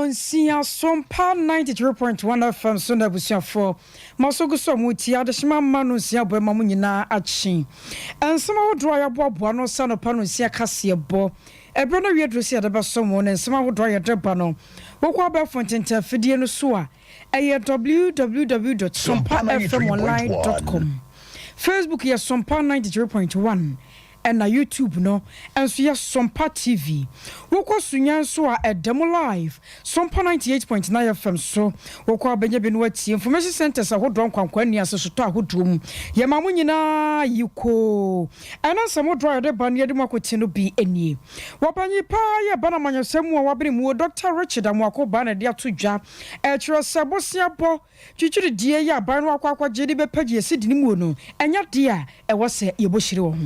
Nsia Sompa 93.1 FM Sunday Busiafo. Masogo so muti adeshima manu nsia bo mamu nyina achi. Ensema wodro ya boaboa no sanopa no nsia kase bo. Ebro no wiedrosi adaba somo ne ensema wodro ya deba no. Wokwa ba fontenta fidie no so a eye www.sompafmonline.com. Facebook ya Sompa 93.1 and na YouTube no and so ya Sompa TV. Woko sunya so a demo live Sompa 98.9 FM so woko abenya benuati information centers ahodron kwankwani asosoto ahodrom ye mamu nyina yiko ana samo dro de ban ye de makoti no bi enie wabanyi pa ye bana manyosemu wabere mu Dr. Richard amwako ba na de atodwa e kiro sebosia bo twitwiri die ya ban no akwa je de be pagi esidi ni mu no enya de a e wo se ye bohire wo ho.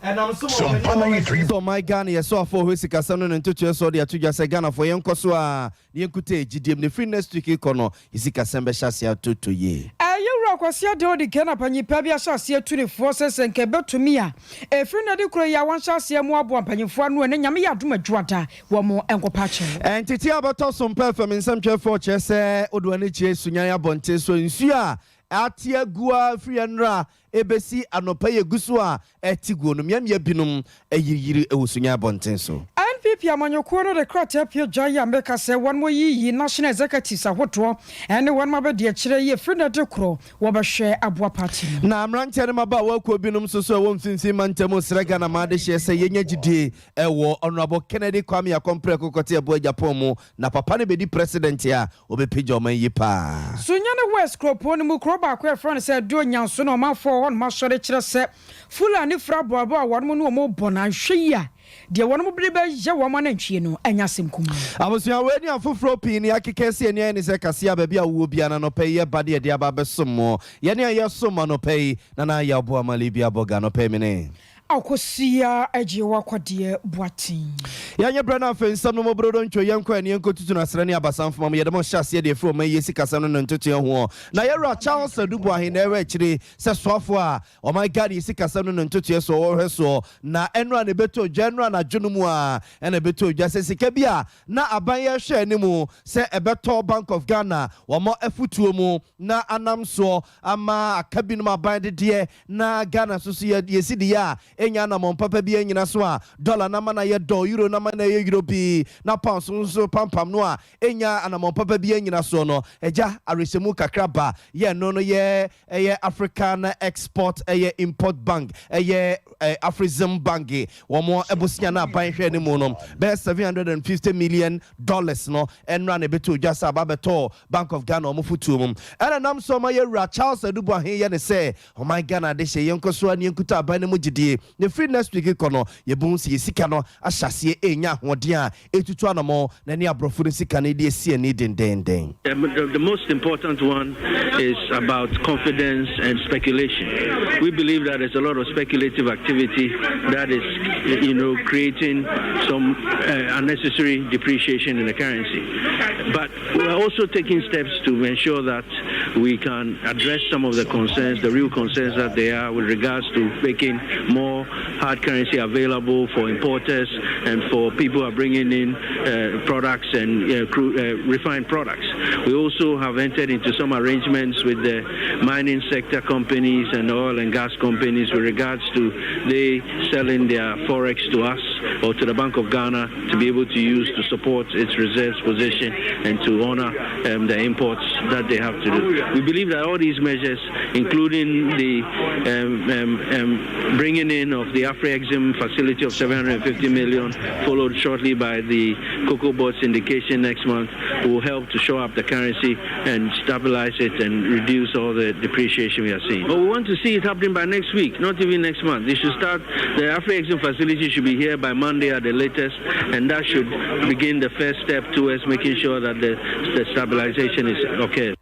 And I'm so my Ghana, yes, so for Wissika Sanon and Tutu, so the Atuja Sagana for Yankoswa, the Yankute, GDM, the free next week, Kono, Isika Sembe Shasia to ye. You rock was here, the Ghana Pani Pabia Shasia to the forces and Quebec to Mia. A friend of the Korea, one Shasia more Pani Fuanu and Yamia Duma Drata, one more Uncle Patch. And Titia about some perform in some chef for Chess, Odwaniche, Sunya Bonte, so in Sia. Atia gua friendra ebesi anopaye gusua etiguo no miamia binum eyiri ewusunya bontenso NPP amanyoko no the crate pio jaya meka se one mo yi national executives ahoto ene one ma be de kire ye friend de kro wo be hwe aboa party na amranche ne maba wa ko binum so so wo mfinfin mantemo srega na ma de hye se yenya gide ewo honorable Kennedy Kwame Akompre kokote abo Japan mu na papa ne be di president ya obepeja oman yi pa sunya ne west kropo ne mu ba kwa friend say do nyanso no ma for on ma sore kire se fulani fra boabo a won mu no mo bona hwe ya de won mo bere ba je wo ma na ntwie no anya semkum abosua we ni afofro pin ya kekese ni ani se kase ba bia wo bia na no pay ye bade de aba besom ye ne ye som no pay na ya bo amali bia boga no pay me ne akosia aje wakwade boatin yanye brana fensam no mobrodo ntwo yenko ani yenko tutu na srani abasanfo ma yedemo hyase de fro ma yesi kasa no ntoto ye ho na yera Charles Adubu ahe na ewe kire se soafo a oh my god yesi kasa no ntoto ye so wo hweso na enra na beto general na dwunumu a ena beto dwa se sika bia na aban ye hwe animu se ebeto Bank of Ghana wo mo afutuo mu na anamso ama akabinu aban de na Ghana so yesi de ya enya na monpapa bi enyina so a dollar na mana ye do euro na mana ye euro bi na pounds so pampam no a enya na monpapa bi enyina so no eja aresemu kakraba ye no ye African Export Import Bank Afrizim Bank wo mo ebusia na ban hwe ni mu no be $750 million no enra na beto jasa babeto Bank of Ghana mo futu mu ana nam so ma ye ra Charles Adubu ahe ye ne say oh my Ghana de hye yenkoso ani yenkuta ban ne mu gidie the free next week kono ye bunsi ye sika no ahyase enya hoden a etutu anamo na ne abrofo ne sika ne de sie ne den. The most important one is about confidence and speculation. We believe that there's a lot of speculative activity that is creating some unnecessary depreciation in the currency. But we're also taking steps to ensure that we can address some of the concerns, the real concerns that there are with regards to making more hard currency available for importers and for people who are bringing in products and refined products. We also have entered into some arrangements with the mining sector companies and oil and gas companies with regards to they selling their forex to us or to the Bank of Ghana to be able to use to support its reserves position and to honor the imports that they have to do. We believe that all these measures, including the bringing in of the Afri-Exim facility of $750 million, followed shortly by the Cocoa Board syndication next month, will help to shore up the currency and stabilize it and reduce all the depreciation we are seeing. But we want to see it happening by next week, not even next month. They should start, the Afri-Exim facility should be here by Monday at the latest, and that should begin the first step towards making sure that the stabilization is okay.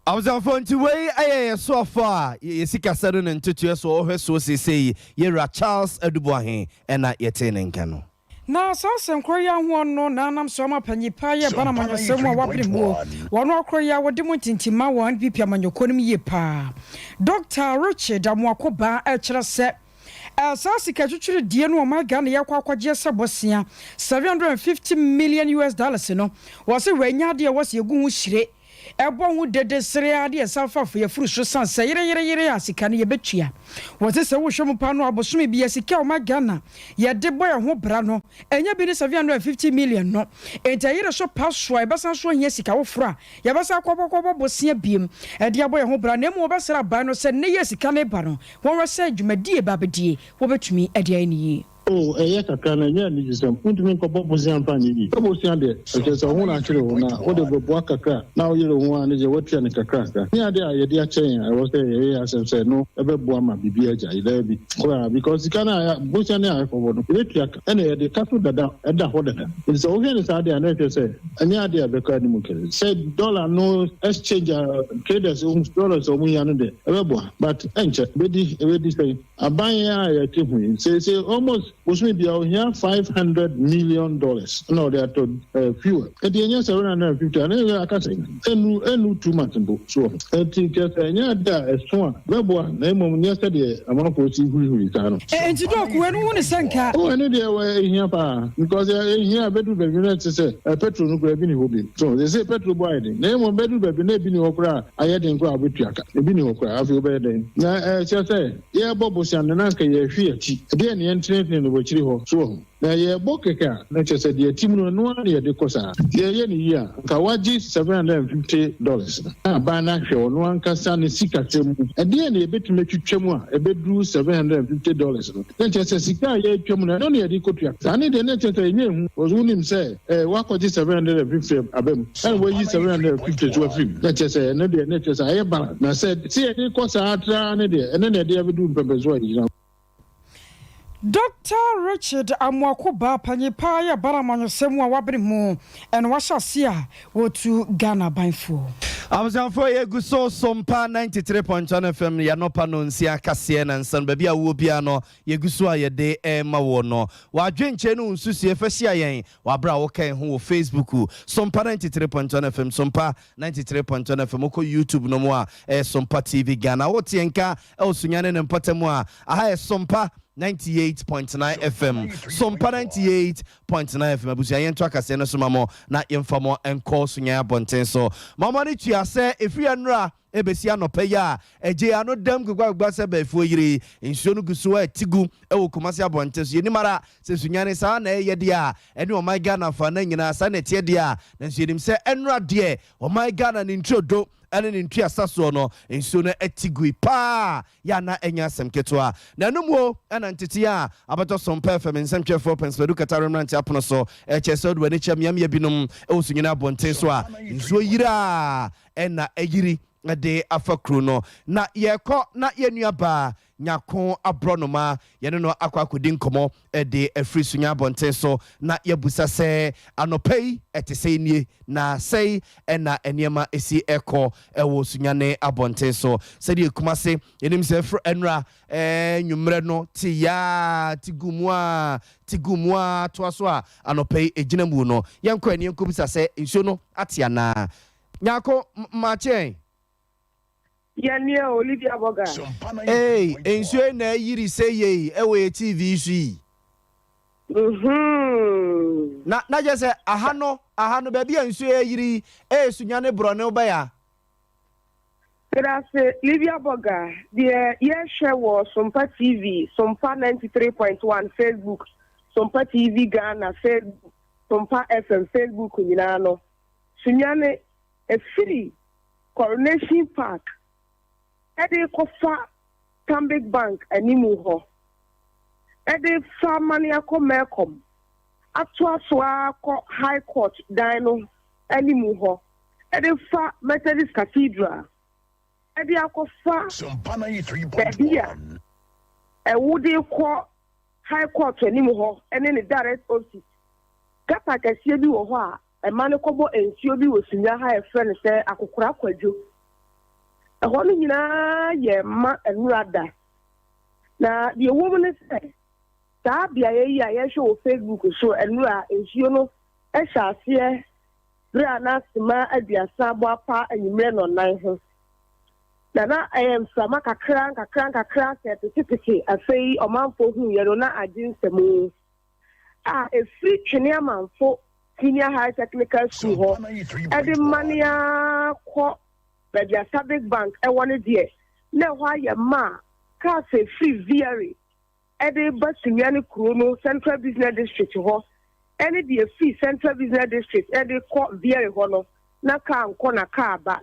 I was on phone to way so far. Yesika Sadun and Tutu so her so say Yera Charles Adubu ahe ena yetenen kano. Na sasem kroya ho no na nam so ma panyipa ye bana manyosem wa wabere mu wono kroya wode mu tintima wa NPP amanyokonim ye pa Dr. Richard Amwakoba e kire se Sa sika twetwere die no ma Ghana yakwa kwagye sabosia $750 million no wose wanya de wose egu hu hire ebo hu dede sere ade esafafo ye furu so san se yere asika ne ye betua wose se wo hwem pa no abosom bi asika o ma Ghana ye de boy ho bra no enya bi ne $750 million no entayire so paso e besan so hia sika wo fura ye besa kwobokwobo bosia biem e de boy ho bra na mu obesra ba no se ne ye sika ne ba no won wese dwumadie ba bedie wo betumi e de ani Oh, kakana nya ni jisem. Untumi ko bobo si amfani bi. Bobo si ande. Eke so hu na kire hu na. O de bobo kakra. Na o yire hu ane je wotia ne kakra. Ni ade a ye de a chen. I was say asem say no. Ebe bo ama bibi aja ile bi. Because kana bo si ane a for no. Ile tiaka. Ene ye de kafu dada eda ho dada. It is okay ni sa ade ane te say. Ani ade a be ka ni mu kire. Say dollar no exchange traders dollars o mu ya no de. Ebe bo. But enche be di say abanya ya ti hu. Say almost which may be $500 million. No, they are to fewer. At the end, 750. I can't say. And 2 months. So, I think just a strong. Webber, name of yesterday, among those who return. And to talk when one is sanka. Oh, I know they were here because here better be united to say a petrol no have been hobby. So they say petrol buying. Name of better be been okra. I had in crowd with Yaka. A bin okra. I feel better. Now, just say, yeah, Bobos and the Nanka, ye fear. Again, the entrance which so na ye bokeka na che said the team no ye de kosa ye ni ya ka waji $750 na ba na hwe no anka sa ne sika tem e de na ebetime twetwam a ebedru $750 no na che se sika ye twam na no ye de kotua sa ne de na che se nye hu ozunim se wakoji $750 abem and we use $750 to afim na che se na de na che se aye ba na said see ye de kosa atra ne de ene na de abedu mpembezo yi. Dr. Richard Amwakuba Panyipa ya baramanyo semu wa wabirimu and washasia wotu Ghana bainfo. Amzanfo ye guso Sompa 93.1 FM ya no panonsi akase na nsan ba bia wo bia no ye guso ayede ma wo no wa dwenche no nsusu efahia yen wa bra wo kan ho Facebook Sompa 93.1 FM Sompa 93.1 FM ko YouTube no mo a Sompa TV Ghana wo tienka osunyane ne mpatemu a aha Sompa 98.9 FM Sompa 98.9 FM abusia yento akase no so mamo na yemfamo enko sunya bonten so mama ni tua se efi anura ebesi anope ya eje ano dam gugwa se ba efu yiri nsuo no guso atigu ewo komase abonten so yeni mara se sunyane sa na ye de a ene o my Ghana fa na nyina sa na tie de a na nsuo se enura de o my Ghana ni ntrodo ene ni ntua saso no nsuo no atigu pa ya na enya semketoa na numo ena ntete a abato Sompa FM nsemtwefo penspedu kataremrant apono so chese do ani chamyam ya binom ewo sunyina abonten so a nsuo yira ena egiri de afakru no na yeko na yenua ba nyako abronoma yene no akwakodi nkomo de afri sunya abonten so na yebusa se anopei etese nie na sei ena eniema esi eko ewo sunya ne abonten so se de kumase yenim se fro enra nwumre no tigumwa to aso a anopei ejinamu no yenko eni nkobisa se nsuo no atiana nyako mache Yania Olivia Boga. Hey, ensure na yiri say ye ewe TV shi. Na je say ahano baby ensure yiri sunyane brone obaya. Grâce Olivia Boga, the share was Sompa TV, Sompa 93.1 Facebook, Sompa TV Ghana, Facebook, Sompa FM Facebook nyinano. Sunyane a free Coronation Park. Ede kofa Tambik Bank animu ho. Ede fa mani ako mekom. Atwa ko High Court dino animu ho. Ede fa Methodist Cathedral. Ede akofa Sompa 93.1. Wudi ko High Court animu ho. Ene ni direct office. Gata kesiye bi wo ho a emane kobo ensuo bi wo sinya ha e friend se akokora kwadwo. Ahonu nyina ye ma enurada na the woman say ta bia ye ya ye show Facebook so enura ensuo no e hyase bra na sima aduasa bo apa anyimre no nan ho Nana sama kakra certificate afei omanfo hu ye no na aginsemu a free twene amanfo senior high technical school ho edi mania ko Bedia Sabic Bank e wone de na ho aye ma ka se free viary edi basunyane kuro no Central Business District ho eni de free Central Business District edi ko viary ho no na ka nko na ka ba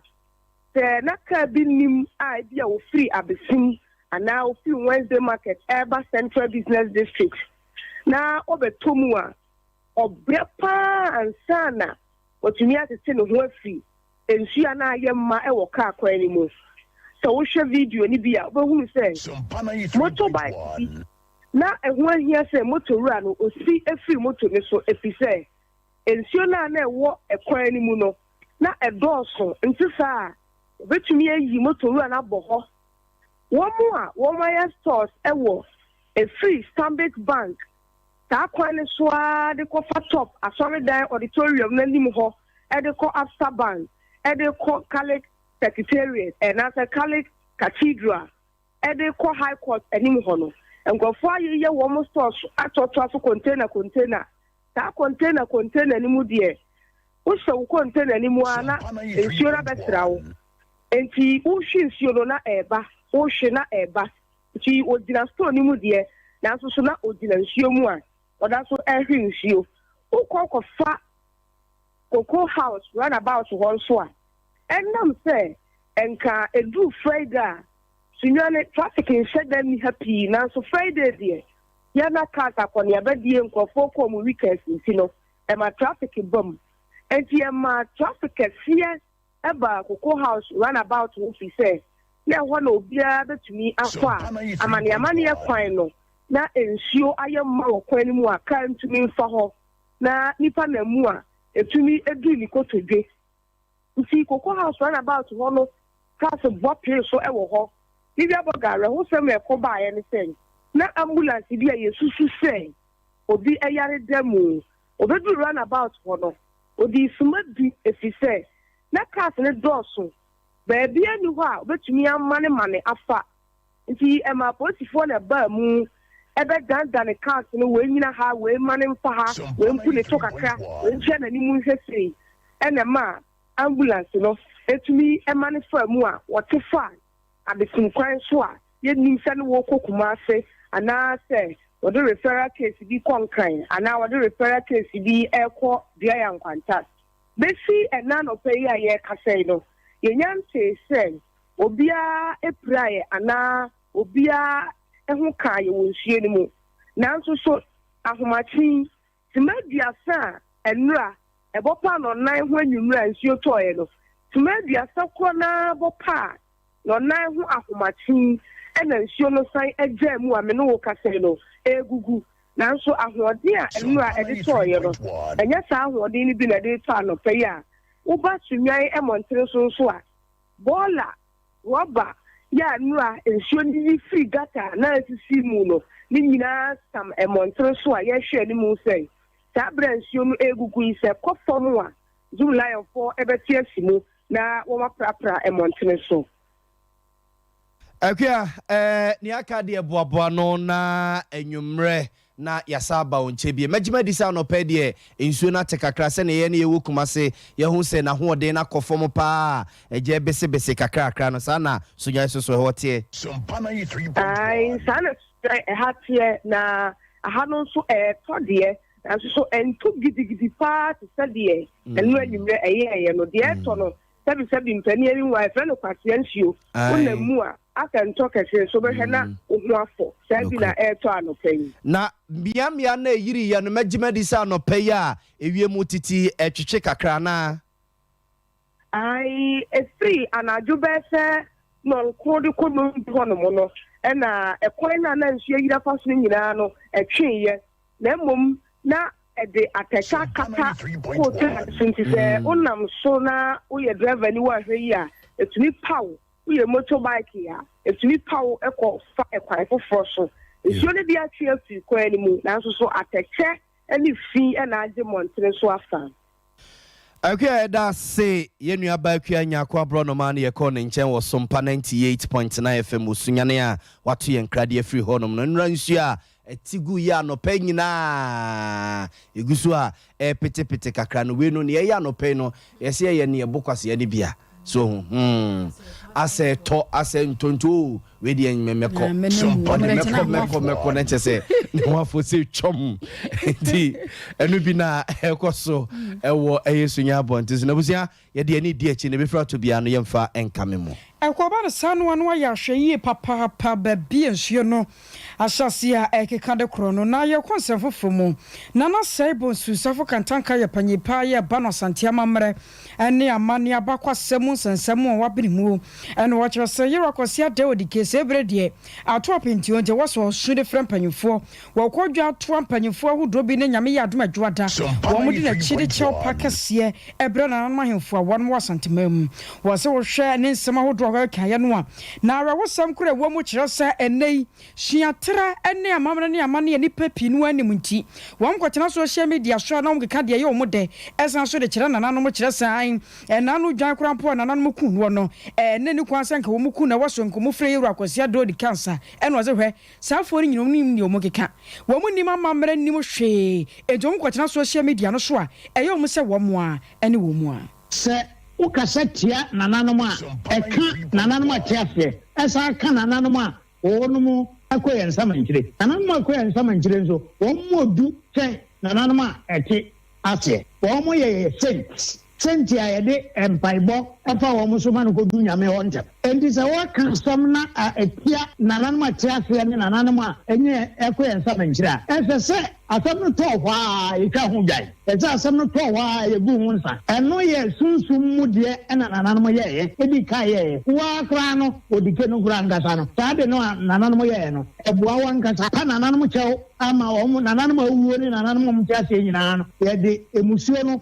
se na ka bi nim a bia wo free abesim ana wo free Wednesday market Eba Central Business District na obetomu a obrepa ansana otumi atete no ho afi ensu ana ayemma e wo ka kwa ni mu so wo hwe video ni bia obehu se motorbike na ehu ahia se motorura no osi efi moto ni so efi se ensu na na ewo ekwa ni mu no na edoso ntisa betumi ayi motorura na boho womu a stores ewo a free Stanbic Bank ta kwane soa de ko fa top asori dan auditorium na nim ho e de ko after bank e de ko Catholic Secretariat and as a Catholic Cathedral e de ko High Court anim ho no engofo aye womu stores atoto aso container ta container ni mu de wo so container ni mu ana ensuara betrawo enti wo hwe nsuo na eba wo hwe na eba ti odina store ni mu de na so na odina nsuo mu a oda so ehwe nsuo wo fa Cocoa House run about one so enam say enka edu Friday sunyane traffic in sheda ni happy na so Friday de ya na car akoni abadie nkofo ko mu weekends ntino e ma traffic bom enti e ma traffic here eba Cocoa House run about wo fi say na ho na obia betumi akwa amane kwan no na ensuo ayemma wo kwan ni mu aka ntumi mfa ho na nipa na mu a etumi edu ni kotodwe nti Cocoa House run about ho no class bopre so ewo ho bibia bogare ho sem e ko ba ye ne sen na ambulance bia yesusu sen obi eyare demu obedu run about ho no odi sumadi efise na class ne doso ba bia ni ho a obetumi amane afa nti ema politifo na ba mu ebe ganda ne cars no we nyina ha we mane mfa ha we mpu ne tokakra we nche na ni mu nhwese ena ma ambulance no etumi emane fa mu a wote fa abesun kwan so a ye nim se no wo kokuma ase ana se wo do referral case bi konkran ana wo do referral case bi ekọ dia ya nkwanta besi ena no pe ya ye kasei no ye nyante se obia epraye ana obia ehu kan ye wonhie ni mu nanso so ahomachi timaduasa enura ebopa no nan ho anwumura nsuo toye no timaduasa ko na bopa no nan ho ahomachi ena nsuo no san agya mu a me no wo kase no egugu nanso ahode a enura ede toye no enya sa ahode ni bi na de to anope ya wo ba tunwan emontre so a bola roba ya nua ensuo ni free gata na asisi mu no ni nyina sam emontre so a ye hwe ni mu sei ta bra ensuo no egugu ise kofom a zum lion for ebeti asimu na wo maprapra emontre so akia ni aka de boaboa no na enwumre na yasaba onche bie magima di sa no pe de ensuo na tekakra se ne ye na yewu kumase ye hu se na hoode na kofom pa eje bese kakra no sa na sunya so hote ai sana hatie na ahano so tode na so entu gidigidi pa te se de enu anwumre eye no de to no sebi mpani eri wa fe no kwasianhio wona mu a aka ntokese so be na ohu afọ sebi na to anopen na biamia na yiri ya no magima di sa anopen ya ewie mu titi etwetwe kakra na ai free anaju be se no kodi ko no hono mo no na ekwan na nsuo yira faso nyina no etweye na mom na ede ateka kata ko te sinti se onam so na uye driver ni wa hwe ya etumi paw uye motorbike ya etumi paw ekọ fa ekwan foforo so nsuo ne dia tue fi kwan ni mu na so ateke ani fi na age montre so afa Okay, that's say yenu abakia nyakwa bro no man ye call nchen wo Sompa 98.9 FM usunyane a watu ye nkrade free honom no nra nsu a etigu ya no pe nyina egusu a pete kakra no we no ne ya no pe no yesi ye ne bokwase ye ne bia so ase to ase ntonto we de meko meko na chese ne wafo se twom di enu bi na ekoso ewo eyesunya abonte na busia ye de ani di achi ne befra to bia no yemfa enkame mu ekwoba ne sanu anu ya hweye papa ba bi ensuo no asase a ekeka de kro no na ye konsem fofomu na na sai bonsu safo kantanka ye panyipa ye ba no santia mamre ene amane abakwasem nsensem o wabirimu ene wo kire se ye wakosia de odikese ebrede ato apenti onte wo so su de frempanyufo wo kodwa ato ampanyufo ahodo bi ne nyame ya adom adwoada wo mudi na chiri chew pakase ebre na mahemfo a won wasantemam wo se wo hwe ne nsem ahodo ka ya no a na ara wo sam kura wo mu kire se enei suatra ene amamre ne amane nipa pinu anim nti wo mkwatena social media so na wo keka de ye wo mu de esan so de kire nananom kire san enanu dwan kura mpo nananom ku no no ene ni kwansa nka wo mu ku na wo so nkomu frɛ yero akosia do di cancer ene wo ze hwɛ safo ni nyinum ni wo mu keka wo mu ni amamre ni mu hwe ejo mkwatena social media no so a eye wo mu se wo mu a ene wo mu a se ukasetia nananom a eka nananom atiafe esa ka nananom a wonumu akoye nsamankire nananom akoye nsamankire nso wo modu se nananom a eti ase wo mo ye senti a yede empaibo afa wo mo so man ko du nyame ho ntem endi se wo kan som na etia nananom atiafe ne nananom a enye akoye nsamankire a ese asam no to hwa ika ho dwan eza asam no to hwa ye gu hu nsa eno ye sunsum mu de ena nananom ye edi ka ye wa kra no odike no kra ngasa no sabe no nananom ye no ebua wa ngasa ka nananom chew ama wo mu nananom awuo ni nananom mu tiase nyina no ye de emusuo no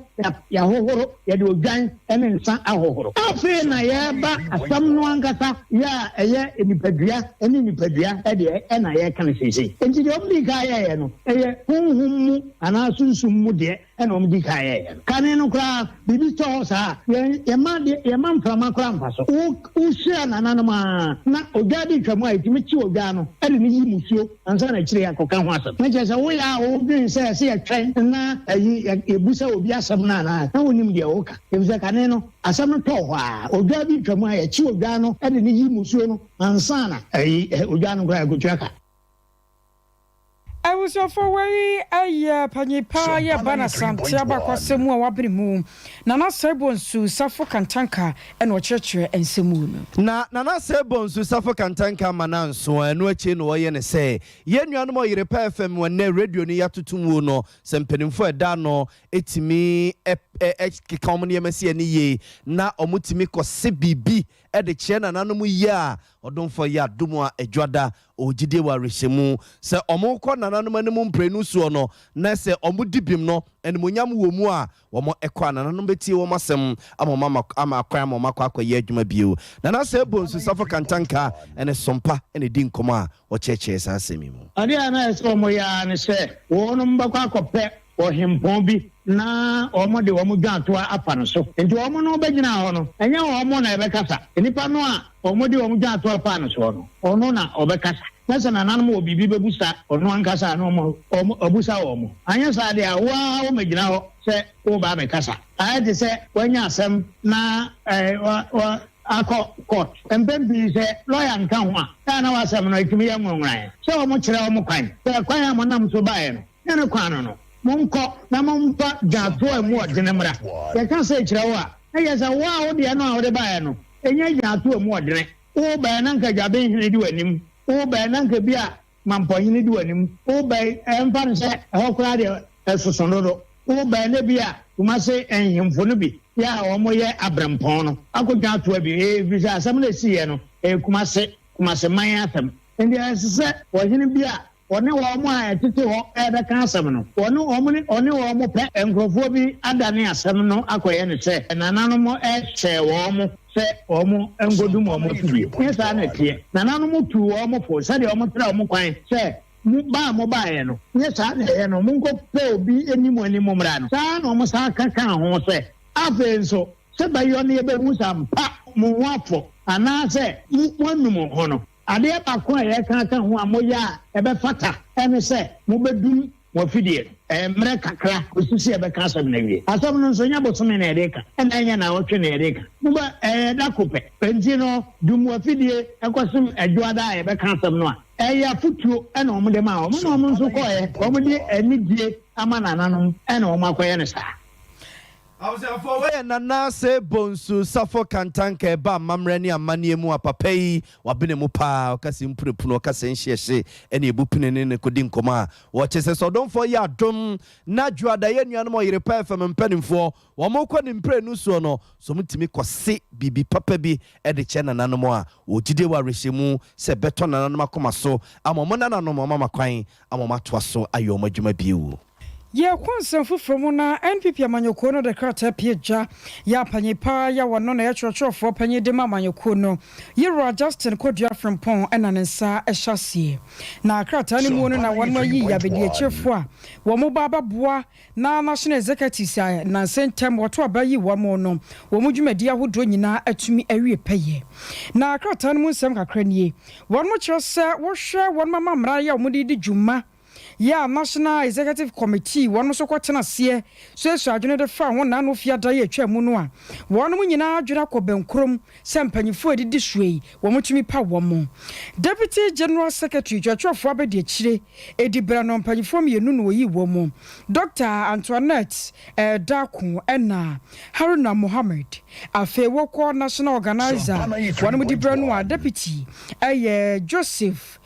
ya hohoro ye de odwan ene nsa ahohoro afi na ye ba asam no ngasa ya eye enipadua ene nipadua e de ena ye kan sisi enti de omdi ka ye no eye humu ana sunsum de ena omdi ka ye kane no kra bibi to sa ye man fama kra mpaso u share nananoma na ogadi twamu a itimi chi oga no ene ni yi musuo ansa na kire akoka ho asam na je se wo ya wo bin se se ye twen na ayi ebusa obi asam na wonim de oka ebisa kane no asam no to ho a ogadi twamu a ye chi oga no ene ni yi musuo no ansa na ayi oga no kra agotwaka I was for way a panyipa ya bana santia bakwasemu a wabirimu na na sebonsu safo kantanka eno churchere ensemu na na sebonsu safo kantanka mananso eno achi no ye ne se ye nuanom oyire pa FM wone radio ni yatotum no sempenimfo eda no etimi kikomne yemase ani ye na omutimi kose bibi ede che na nanom ye a odonfo ya domo a edwada ogide wa rehemu se omukọ nananom anim mprenu so no na se omudibim no enmonyam wo mu a womo ekọ nananom betie wo masem amama akwa amama akwa ye adwuma bio na se bonsu safo kantanka ene Sompa ene di nkomo a o cheche sa asemi mu ade ana se omo ya ne se wono mbakwa akọpẹ ohempon bi na omo de omo dwanto apa no so enti omo no begina ho no enya omo na ebekasa enipa no a omo de omo dwanto apa no so no ono na obekasa nasa na nanum obibi bebusa ono ankasa na omo obusa omo anya sa de awa o megina ho se o ba bekasa ade se wanya asem na akọ court empembi se lawyer nkan ho a na wasem no itimi ya nwonwan se omo kire omo kwan se kwan ya monam so bae no ene kwan no monko na mompa jato emu odene mra ye kan se kire wo a eye se wa o de no a o de bae no enye jato emu odene o ba na nka jabe hene di wanim o ba na nka bia mamponyi di wanim o ba emfa no se ho kra de esosonodo o ba na bia kuma se enhimfo no bi ya o mo ye abrampon no akodwa to abi visa asam na siye no kuma se man asam ndi asese wo hene bia one wo mo a tete ho ebe kan asam no one wo mo pe enkrofo bi adane asam no akoye ne se nananom che wo mo se omo engodum omo tubi yesa na tie nananom tu wo mo po se de omo tra omo kwan se mu ba ye no yesa na ye no munko pe obi enimu mra no sa na omo sa kaka ho se afenso se bayo ne be hu sampa mo wafo anase wonum ho no ade ba ko ye kan ho amoya e be fata ene se mo bedum mo fidie mre kakra osisi e be kan asem na wie asem no so nya botome na edeka ena nya na wotwe na edeka mo ba da kope penti no dum mo fidie ekosum adwoada e be kan asem no a ya futuo ena omo de ma omo no omo nso ko ye omo de anidie ama nananom ena omo akoye ne sa I was for way nana se bonsu safo kantanka ba mamre ni amanie mu apapa yi wabene mu pa okase mpurepuno okase nhyiehye ene ebupine ne kodi nkoma wo chese so don for ya dom na juada ye nuanom oyere pa fm mpanimfo wo mo kɔ ne mpre nu so no so mutimi kɔse bibi papa bi e de che nananom a ogide wa rehemu se beto nananom akoma so amamo nananom mama kwan amamo atoa so ayo madwuma biu ye kwansan fufromu na NPP amanyoko no de krata pieja ya panyipa ya wono na ya chorofo panyi de amanyoko no Yero Justin Kodua Frempon ena nensa ehyasie na krata ni mu no na wono yi ya bedi echefo a wo mo baba boa na national executive sai na sentem woto abayi wo mo no wo mo dwumadi ahodo nyina atumi awie peye na krata ni mu nsem kakra nie wono kyerese wo hwe wono mama mra ya wo mo di dwuma ya National Executive Committee wonu so kwatena sie so esu adwene de fa ho na no fia da ye atwa mu no a wonu mu nyina adwene akobenkrom se mpanyifo edidi suei wo mutumi pa wo mo Deputy General Secretary Jwachofo abedi akire edibra no mpanyifo mienu no yi wo mo Dr. Antoinette Daku ena Haruna Mohammed afe woko National Organizer wonu mu dibra no a Deputy Joseph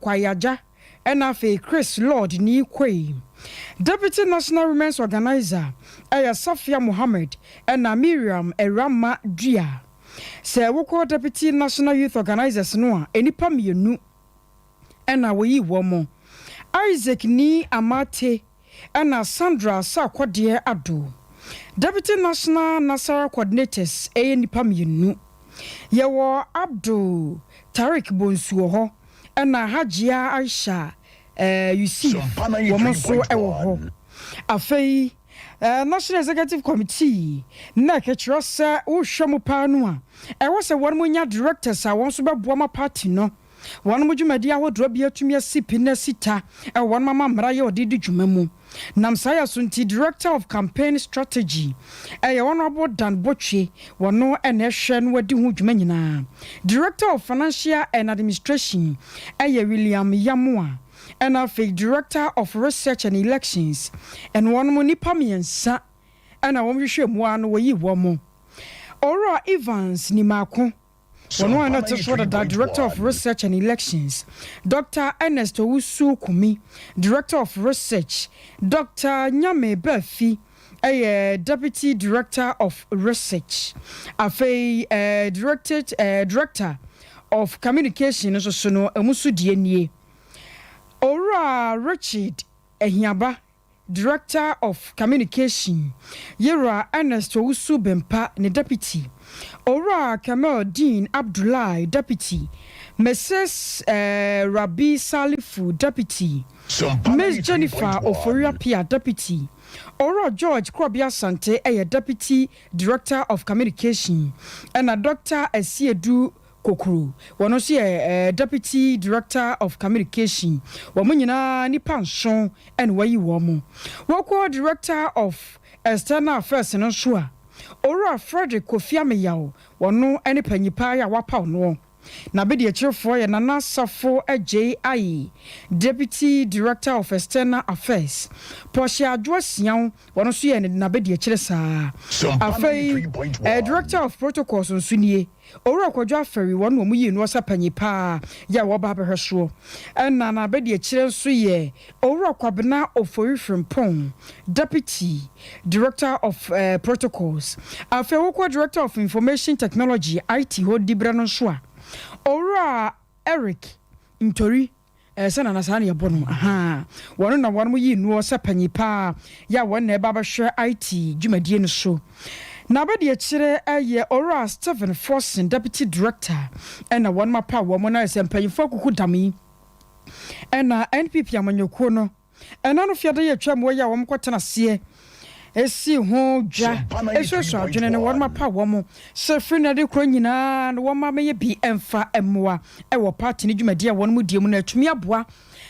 Kwayaja Enafe Chris Lord ni kwei Deputy National Women's Organizer Safia Mohammed ena Miriam Erama Dia se woko Deputy National Youth Organizers no a enipa mienu ena woyi womo Isaac ni Amate ena Sandra Sakwade Ado Deputy National Nasara Coordinators enipa mienu yewo Abdul Tariq Bonsu ho ena Hajia Aisha Yusuf womonso ewo ho afei National Executive Committee na ketchrosa wo hwemu pa no a ewo se won munya directors a won so beboa ma party no won mu dwumadi ahodro bia tumi asipi na sita won mama mra ye odidi dwuma mu namsaya sunti Director of Campaign Strategy won abo Dan Botwe wono ene hwe no wadi hu dwuma nyina Director of Financial and Administration William Yamoa and Director of Research and Elections and one munipa miensa and a womhwe mu an wo yi wo mo Ora Evans ni mako one not the Director of Research and Elections Dr. Ernest Owusu Kumi Director of Research Dr. Nyame Befi Deputy Director of Research afei Director of Communication so no emusu die Ora Richard Ehiaba Director of Communication Yera Ernest Owusu Bempa ne Deputy Ora Kamal Dean Abdullahi Deputy Mrs. Rabi Salifu Deputy Miss Jennifer Oforia Pia Deputy Ora George Kwabia Sante Deputy Director of Communication and a Dr. Esiedu Kokuru wono se Deputy Director of Communication wo munyina ni panson en wayi wo mo wo Director of External Affairs no so a Ora Frederick Kofiameyawo wono ene panyipa ya wapa no na be de chirefo ye Nana Safo AJI Deputy Director of External Affairs Portia Adwasian wono so ye na be de chiresa afei Director of Protocols nsunie Ora Kwadwa Ferry wono mu yi no sa panyipa ya wo ba behweso na na be de chire so ye Ora Kwabena Ofori Frempon Deputy Director of Protocols afei wo Director of Information Technology IT ho dibra no so a Ora Eric Ntori sana na sana ya bono wono na wono yi no sa panyipa ya won na ba hwe IT dwumadie no so na ba de kire Ora Stephen Forson Deputy Director na won mapa wo mo na sempanyifo kuku dami na NPP amanyoko no na no fiade ye twam wo ya wo mkotena se esi ho dwa ehwehwe adwene ne won mapa wom se firi na de kro nyina no won ma meye bi emfa emmoa ewo party ne dwumadi a won mu die mu na atumi aboa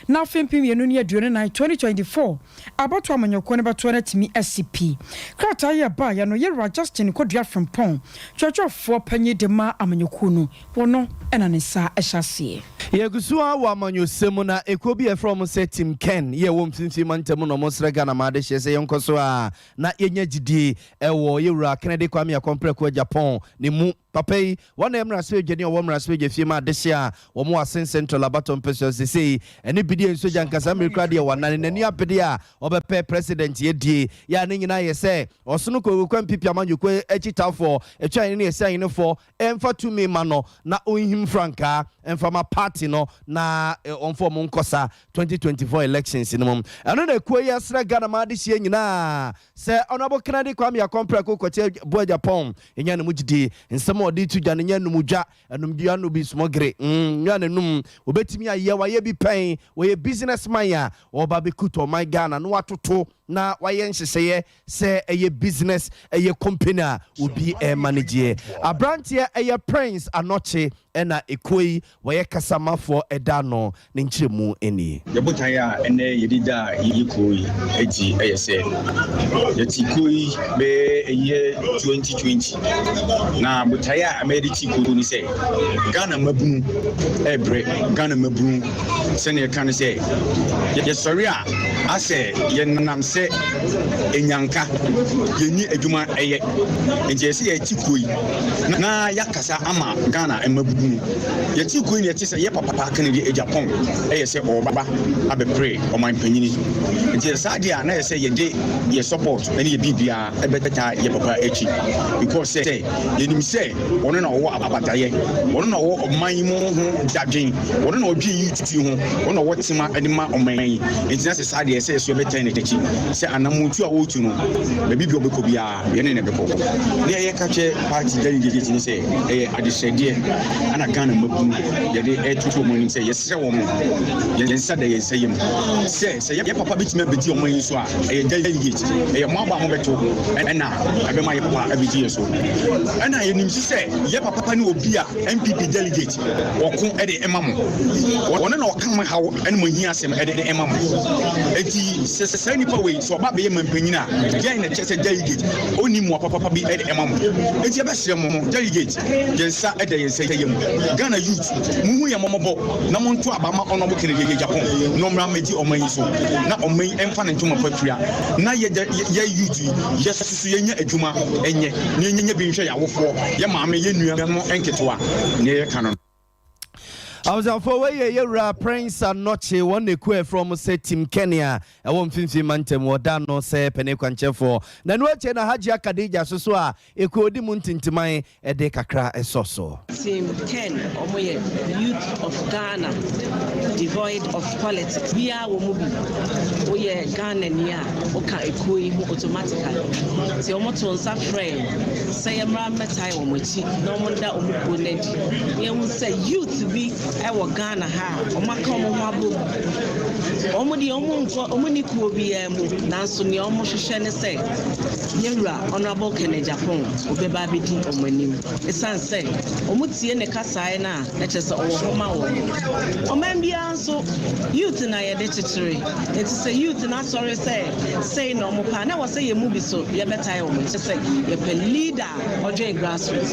na fempim yenu ne aduone na 2024 abato amanyoko ne bato na timi SCP krata ye ba ya no yera Justin Kodua from Pon churchofo panyi de ma amanyoko no wono ena ne sa ehyasie Yegusua wa amanyosemu na ekobi from say Tim Ken ye wo mfimfi mantem no mosrega na made hye se yenkoso a na yenya gidi ewo yewura Kennedy Kwame Akompreko Japan ne mu papai wana emra so geni o mra so gefie ma de hye a wo mo asen central abaton peso sei ene bidie nso jankasa mirikra de wanane nani apede a obepe president ye die ya ne nyina ye se osono ko kwa mpipi amanyoko echitafo etwa ne ye se ne for emfa to me mano na onhim franka emfa ma party no na onfo mo nkosa 2024 elections no mum eno na kuo ye sra Ghana ma de hye nyina se onabo Kennedy Kwame Akompreko koche bo Japan enya ne mugidi nsem odi tu gya ne nya numudwa enumdua no bi smogre nya ne num obetimi aye wa ye bi pen we businessman ya oba be kuto my Ghana no watoto na waye nheseye se eye business eye company obi manage abrantie eye Prince Anoche ena ekoi waye kasamafo edano ne nchiremu eni yebutan ya ene yedida yikoi eti eye se yeti koi be eye 2020 na butaya ameriti ko ni se Ghana mabunu ebre Ghana mabunu se ne kan se ye sorry a ase ye nam se enyanka yeni adwuma eye nje se ye tikoi na yakasa ama Ghana emabunu ye tikoi ne ti se ye papa kan di Japan eye se obaba abe pray o man panyini nje sadia na ye se ye de ye support ene ye bibia ebetata ye papa echi because say ye nim say wono na wo ababataye wono na wo man mu ho dadwen wono na odwe yi tutu ho wono wo tema anima oman nti na se sadia se so betan ne techi se anamuntu a wotu no na bibia obekobia ye ne beko ne ye ka che party delegate ni se adisede ana Ghana mabu ye de etutu mo ni se ye se wo mo ye nsa da ye se yem se ye papa bitime abedi o man so a delegate mo aba mo beto na abema ye papa abedi ye so ana ye nim se ye papa ni obi a MPP delegate woko e de emam wona na okan ma hawo ene mo hia asem e de emam eti se nipa we so ba be ye mampanyina gen na chese delegate oni mo papa bi e de emam eti e be hye mo delegate ye nsa e de ye se yem Ghana youth muhu ye momobo na mo nto abama ono bo kene ye Japan no mra meji oman so na oman emfa ne ntoma patria na ye youth ye susu ye nya adwuma enye ne nya bi nhwe ya wofo ye maame ye nua no enketewa ne ye kanon I was for way yewura Prince Anoche one ekwe from say Team Kenya e won finfi mantem wodano say penekwanchefo na no ache na Haji Akadija so a ekodi mu ntintiman e de kakra esoso Team Ken omoye youth of Ghana devoid of politics we are wo mubi wo ye Ghana ni a oka ekoi mu automatically se omoto nsa friend say emra metai wo mochi no monda omuko nedi ye hu say youth bi ewo Ghana ha omaka omo abo omudi omuni ku obi mu nanso ne omo hwehwe ne se yewura honorable Kennedy Japan obeba bedi omanim esan se omutie ne kasae na chese owo homa wo omambia nso youth na ye de chichiri it is a youth na sorry say no mo pa na wo say ye mu bi so ye betai wo chese ye pe leader ojo grassroots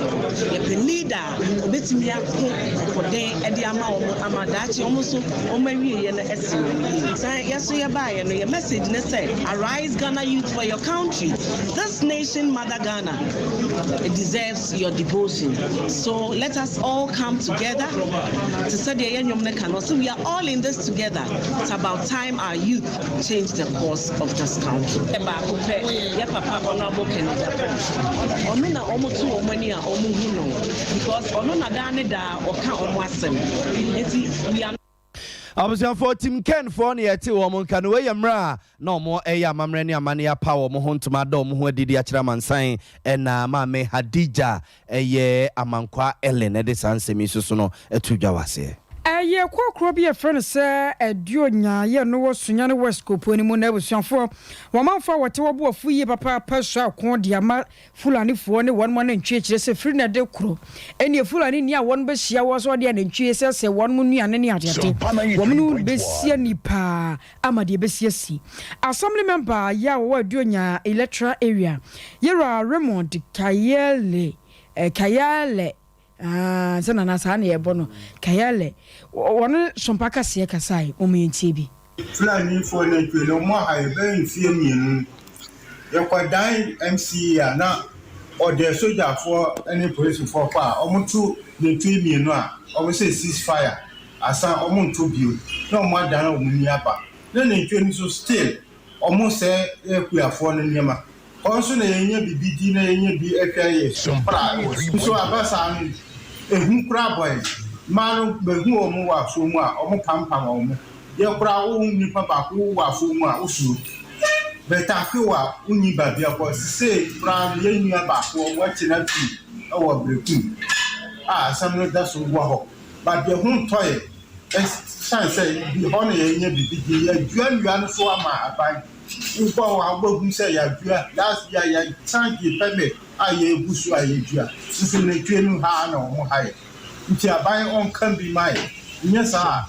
ye pe leader obetimi akọ koden edi ama amadachi omuso omawie ye na esi say yeso ye ba ye no ye message ne say arise Ghana youth for your country. This nation mother Ghana, it deserves your devotion, so let us all come together to say the yenyomne kano. So we are all in this together. It's about time our youth change the course of this country. Ye papa honorable Kennedy ono na omotu omani a omuhu no because ono na dane da oka omwasem enti we are Abusia for Team Ken for ne yete wo mon kan we yamra na omo eya mamre ne amane ya pa wo mo hontuma da omo ho adidi akira mansan na maame Hadija eye amankwa Ellen e de sansemi susu no etudwa wase Ye kwakro bi e friend say eduonya ye no wo sunya no west kopo ni mu na ebusuafo wo manfa wote wo bo afu yi papa pasha kon dia ma fulani fo ne won mo na ntwe kire se free na de kro eni fulani ni a won be hia wo so de na ntwe se won mu nuane ne adete wo mu be sia nipa amade be sia si assembly member ya wo eduonya electoral area yera Raymond Kayele sana na sana yebo no Kayale wona Sompa kase kasai o mentie bi Fulani for na twele mo ha be nfie mienu ye kwadan MCA na o de soldier for any police for pa o mutu ne twele mienu a o say ceasefire asa o muntu bio na o madan o muni apa na ne twele so still o mo say ekuafo no niema onso na yenye bibidi na yenye bi ekwaye so abasa ni ehun kura boy manu behu omu wa so mu a omu pampam omu ye kura wo nipa ba ko wa so mu a usu beta fi wa unyi ba bia ko se kura ye nua ba ko wo china fi e wo breku samno da so wo ho ba de hun toye say bi hono yenye bibidi ye dua no so ama aban nko wa gbogun say ya dua last year ya tanki peme aye busu aye dua so ne twenu ha na omo haye nti aban on kan bi mai nyesa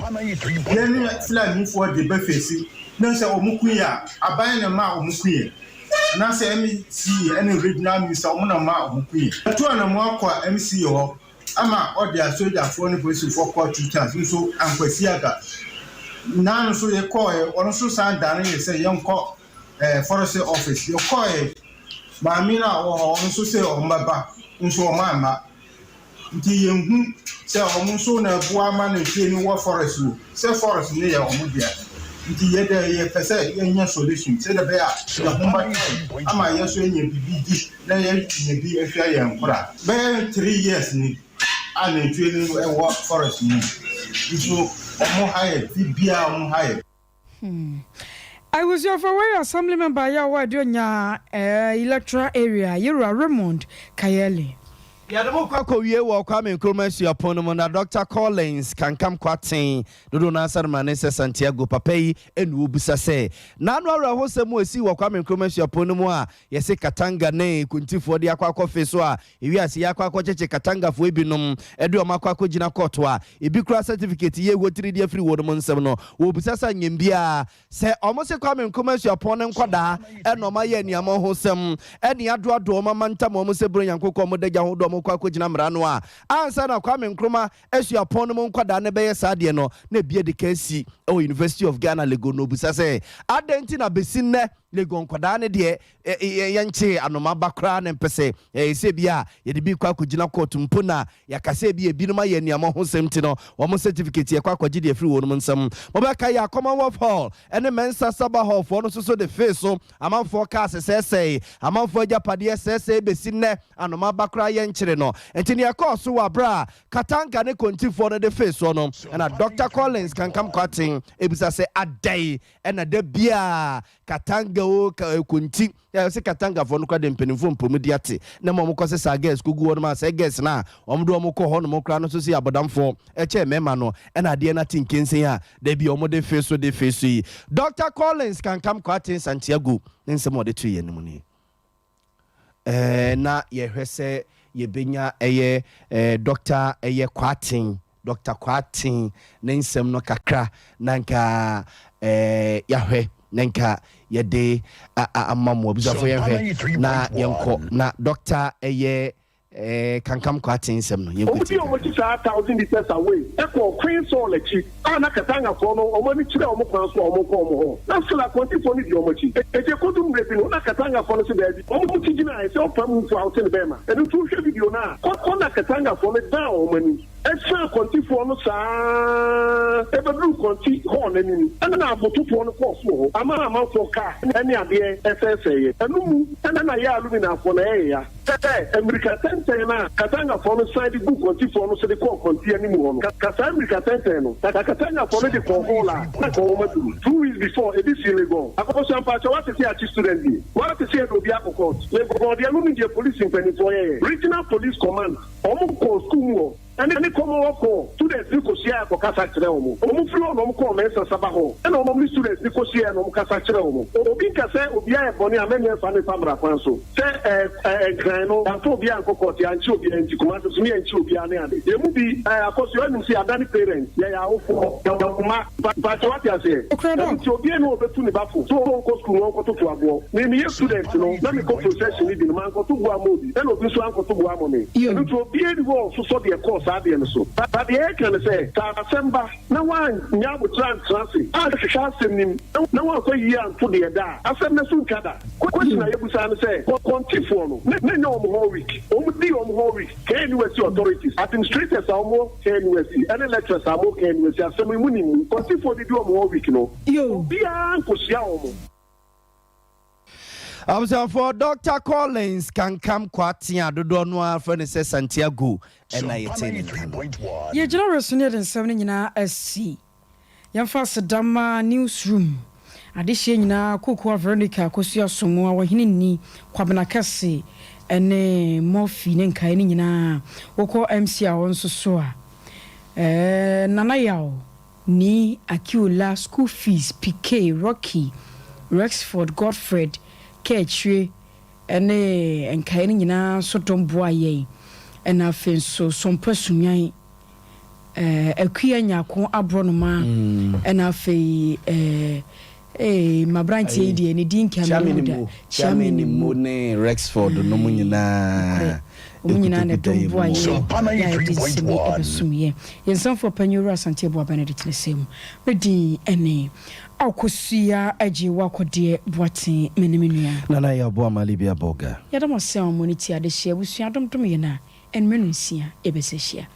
yenu Fulani for de befesi na se omukuya aban na ma omukuya na se MC any regional minister omo na ma omukuya to na mo akwa MC ho ama odia soldier for ne police for court 2 times so ankwasi aga na so ye call on so san dare ye say yonko forest office ye call ma mi na on so say o maba nso o mama nti yenhu say o so na bua ma na tue ni wo forest wo say forest ni ye o mu dia nti ye de ye pese ye nya solution say the be a ya humba ama ye so nya bibidi na ye nya bi afia ye nkora be 3 years ni ana tue ni wo forest ni so I was your for assembly member ya wa donya electoral area yera Raymond Kayele ya demo kwa wie wo kwa me nkromasi upon mo na Dr. Collins kankam kwaten dodo na answer manese Santiago papai enu obusa se na no awra hosem esi wo kwa me nkromasi upon mo a yese Katanga ne kuntifo de akwa fe so a ewi ase yakwa cheche Katanga fo ebinom ede o makwa gina court a ebi kura certificate ye wo 3D free wo mo nsem no wo obusa sa nyembia se omo se kwa me nkromasi upon nkoda eno ma ye niamo hosem eni adoado o mamanta mo se bro yankoko mo dagya ho do kwa gina mrano a ansa na kwa me nkroma esu apon mo nkwada ne beye saade no na bie de kasi o University of Ghana Lego no busa se adenti na besinne Lego nkwada ne de yanche anoma bakra ne mpese se bia ye de bi kwa gina court mpona yakase bia bi no ma ye niamo ho semti no wo mo certificate ye kwa gide afri wo no nsam mo be ka ya Commonwealth Hall ene Mensa Saba Hall for no so de face so amanfo ka se amanfo agapade se besinne anoma bakra yanche no entini akoso wa bra Katanga ne kontifo no de face so no na Dr. Collins kan kam kwatin ebisa se adai na de bia Katanga o kunti ya se Katanga fo no kwa de mpenimfo mpomudi ate na mo ko se sa gas kugu wo ma se gas na omdo mo ko ho no mo kra no so si abodamfo eche mema no na de na tinkensen a de bia omo de face so de face yi Dr. Collins kan kam kwatin Santiago nsemo de tu ye nimu ni na ye hwese ye benya eye Dr. eye Kwatin Dr. Kwatin nensem no kakra nanka yahwe nanka yede amamo obuzafo yehwe na yenko na Dr. eye kankam Kwatin nsem no yenkuti omo ti sa 1000 meters away e ko Queen Soul echi ana Katanga fo no omo ni kire omo kwan so omo ko omo ho na sula kontifo ni di omo chi e je ko dum repi no na Katanga fo no se be omo ti gina e se o pam fu out in be ma e no tu hwe video na ko na Katanga fo no da omo ni extra kontifo no sa e be du konti ho na ni ana abotufo no ko so ho ama fo ka ani ade SSA enu mu ana na ya alumina fo na e ya America na Katanga for no side book kontifo no se de ko konti ani mu ho no kasa America no Katanga for the controller na ko mo 2 weeks before e dis Lagos akoko Sompa what is here student bi what is here obi akoko Lagos the alumni police in 24 regional police command omo ko school mo any common work students ko share ko kasa kire omo omo flow no ko me sasaba ho na omo students ko share no kasa kire omo obi ka say obi aye boni ameni fa ne famra kwan so say gran no dan to obi an kokoti an chi obi an chi kuma so mi an chi obi an ade e mu bi akoso enu si adani parents ya ofo ya kuma ba to what you say ti obi enu obetu ne bafo so ko school won ko to abo me students no na me ko procession ni bi man ko to bo amodi e no bi so an ko to bo amoni e to obi enu wo so the course ade no so but the can say ta December na wan nya bo transi a hwehwa semnim na wan ko yi an to the da asem na so kada question na yebusa no say kontifo no na nya omo whole week omo di omo whole week KNUST authorities administrators omo KNUST and lecturers omo KNUST asem mu ni kontifo di omo whole week no bia ko sia omo for Dr. Collins can come kwatia dodo no afre ne se Santiago na yetene ye general resonate den 7 nyina SC yamfa sedama newsroom adehye nyina kokua Veronica kosua somo a wohene ni kwabena kase ene mofi ne nkai ne nyina woko MC a won so a nana yawo ni Akiola school fees PK Rocky Rexford Godfred Ketchwe ene enkai ne nyina so dombo aye ena afenso Sompa sunyan akuya nyako abronoma ena afei mabranti edi ne din kamera chamini mo ne Rexford no mo nyina umunyina ne dombo aye ya edisimi ebesumie yensanfo panyura asante bo Benedict nesem medi ene akosia agi wakode boaten menemenua nana ya bo amalibia boga yadamo se amoniti adehye abusua domdom ye na enmenunsia ebesehia